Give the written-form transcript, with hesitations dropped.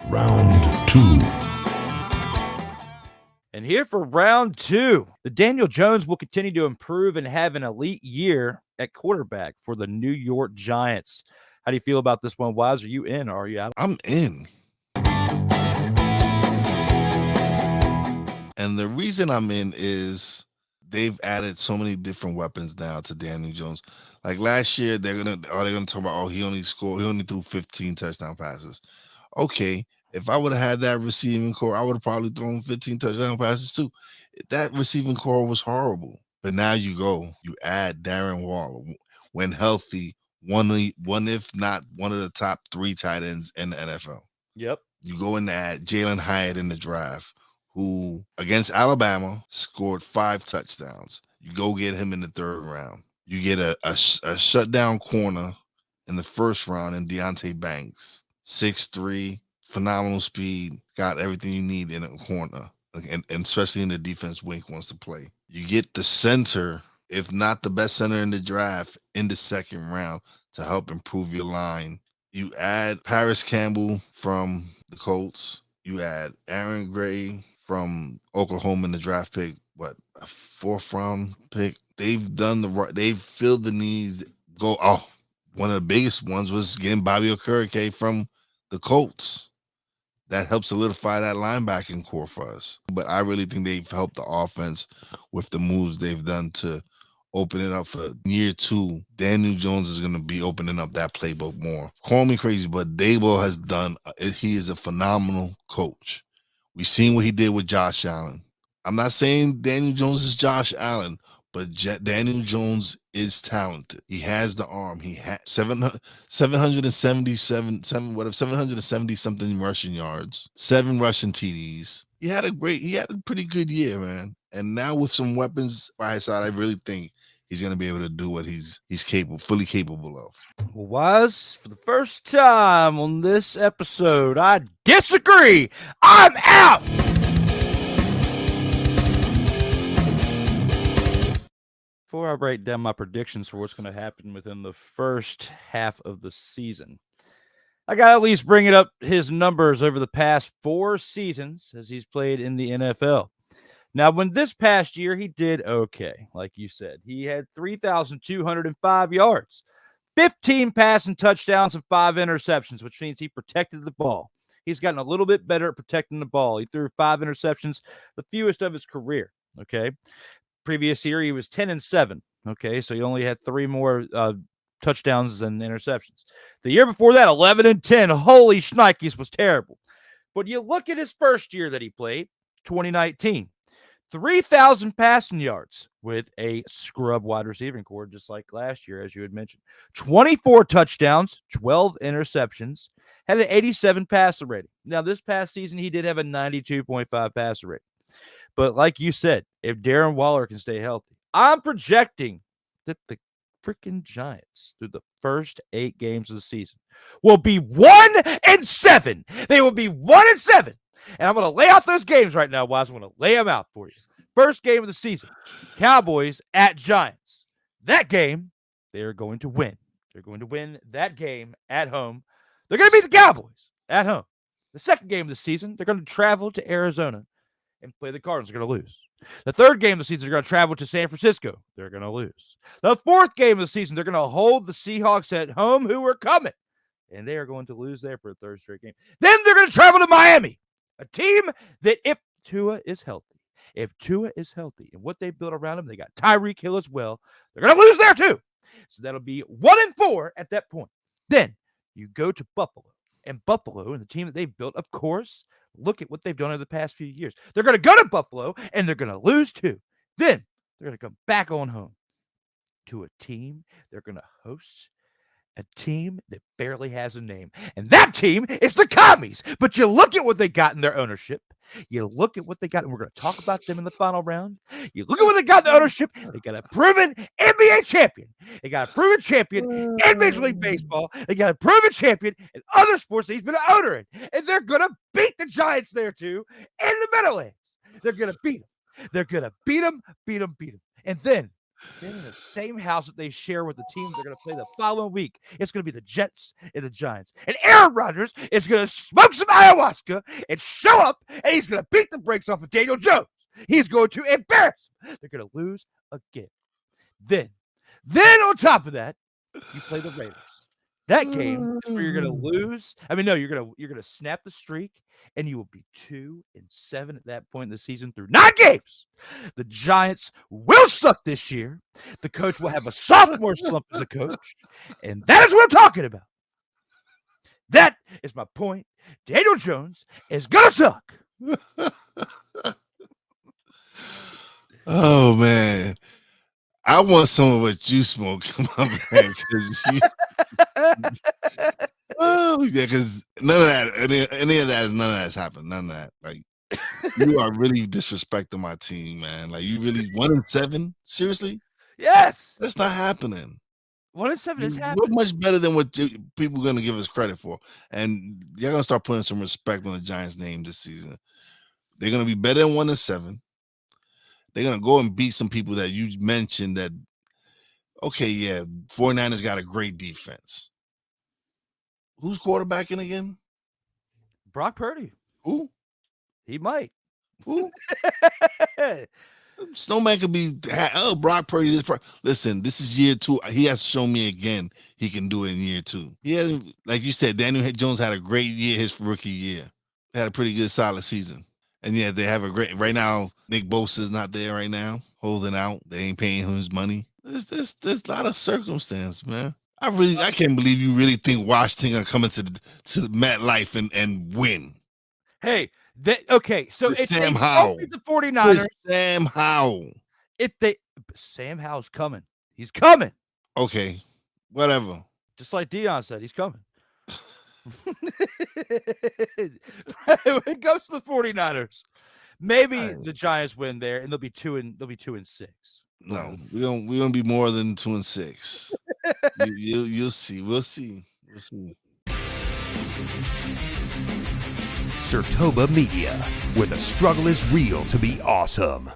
Round two. And here for round two, the Daniel Jones will continue to improve and have an elite year at quarterback for the New York Giants. How do you feel about this one, Wise? Are you in or are you out? I'm in. And the reason I'm in is they've added so many different weapons now to Daniel Jones. Like last year, they're gonna talk about, he only threw 15 touchdown passes. Okay, if I would have had that receiving core, I would have probably thrown 15 touchdown passes too. That receiving core was horrible. But now you add Darren Waller when healthy, one if not one of the top 3 tight ends in the NFL. Yep. You go and add Jalen Hyatt in the draft, who against Alabama scored 5 touchdowns. You go get him in the 3rd round. You get a shutdown corner in the 1st round in Deonte Banks, 6'3", phenomenal speed, got everything you need in a corner, and especially in the defense Wink wants to play. You get the center, if not the best center in the draft, in the 2nd round to help improve your line. You add Paris Campbell from the Colts. You add Aaron Gray from Oklahoma in the draft pick, a 4th round pick. They've filled the needs. One of the biggest ones was getting Bobby Okereke from the Colts. That helps solidify that linebacking core for us. But I really think they've helped the offense with the moves they've done to open it up for year 2. Daniel Jones is going to be opening up that playbook more. Call me crazy, but Daboll has done, he is a phenomenal coach. We've seen what he did with Josh Allen. I'm not saying Daniel Jones is Josh Allen, but Daniel Jones is talented. He has the arm. He had 770 something rushing yards, 7 rushing TDs. He had a pretty good year, man. And now with some weapons by his side, I really think he's going to be able to do what he's fully capable of. Well, Wise, for the first time on this episode, I disagree. I'm out. Before I break down my predictions for what's going to happen within the first half of the season, I got to at least bring it up his numbers over the past 4 seasons as he's played in the NFL. Now, when this past year, he did okay, like you said. He had 3,205 yards, 15 passing touchdowns, and 5 interceptions, which means he protected the ball. He's gotten a little bit better at protecting the ball. He threw 5 interceptions, the fewest of his career, okay? Previous year, he was 10-7, okay? So he only had 3 more touchdowns than interceptions. The year before that, 11-10. Holy shnikes, was terrible. But you look at his first year that he played, 2019. 3,000 passing yards with a scrub wide receiving core, just like last year, as you had mentioned. 24 touchdowns, 12 interceptions, had an 87 passer rating. Now, this past season, he did have a 92.5 passer rating. But like you said, if Darren Waller can stay healthy, I'm projecting that the freaking Giants, through the first 8 games of the season, will be 1-7. They will be 1-7. And I'm going to lay out those games right now, Wise. I'm going to lay them out for you. First game of the season, Cowboys at Giants. That game, they're going to win. They're going to win that game at home. They're going to beat the Cowboys at home. The second game of the season, they're going to travel to Arizona and play the Cardinals. They're going to lose. The third game of the season, they're going to travel to San Francisco. They're going to lose. The fourth game of the season, they're going to hold the Seahawks at home, who are coming. And they are going to lose there for a third straight game. Then they're going to travel to Miami, a team that if Tua is healthy, and what they built around him, they got Tyreek Hill as well, they're going to lose there too. So that'll be 1-4 at that point. Then you go to Buffalo. And Buffalo and the team that they've built, of course, look at what they've done over the past few years. They're going to go to Buffalo, and they're going to lose too. Then they're going to come back on home to a team they're going to host, a team that barely has a name. And that team is the Commies. But you look at what they got in their ownership. You look at what they got, and we're going to talk about them in the final round. You look at what they got in the ownership. They got a proven NBA champion. They got a proven champion in Major League Baseball. They got a proven champion in other sports that he's been an owner in. And they're going to beat the Giants there, too, in the Meadowlands. They're going to beat them. They're going to beat them. And then then in the same house that they share with the team they're going to play the following week, it's going to be the Jets and the Giants. And Aaron Rodgers is going to smoke some ayahuasca and show up, and he's going to beat the brakes off of Daniel Jones. He's going to embarrass him. They're going to lose again. Then on top of that, you play the Raiders. That game is where you're going to lose. I mean, no, you're going to snap the streak, and you will be 2-7 at that point in the season through 9 games. The Giants will suck this year. The coach will have a sophomore slump as a coach, and that is what I'm talking about. That is my point. Daniel Jones is going to suck. Oh man, I want some of what you smoke, my man. Oh yeah, because none of that, any of that, none of that's happened. None of that. Like you are really disrespecting my team, man. Like you really 1-7? Seriously? Yes, That's not happening. 1-7 is We're happening. much better than what people are going to give us credit for, and you're going to start putting some respect on the Giants' name this season. They're going to be better than 1-7. They're going to go and beat some people that you mentioned that, okay, yeah, 49ers got a great defense. Who's quarterbacking again? Brock Purdy. Who? He might. Who? Snowman could be, Brock Purdy. Listen, this is year 2. He has shown me again he can do it in year 2. He hasn't, like you said, Daniel Jones had a great year his rookie year. They had a pretty good, solid season. And yeah, they have a great, right now, Nick Bosa is not there right now, holding out. They ain't paying him his money. There's a lot of circumstance, man. I can't believe you really think Washington are coming to MetLife and win. Hey, okay, so It's if Sam they Howell. beat the 49ers, Sam Howell. Sam Howell's coming. He's coming. Okay, whatever. Just like Dion said, he's coming. When it comes to the 49ers, maybe the Giants win there and they'll be 2-6. No, we're gonna be more than 2-6. You'll see. We'll see. Sertoba Media, where the struggle is real to be awesome.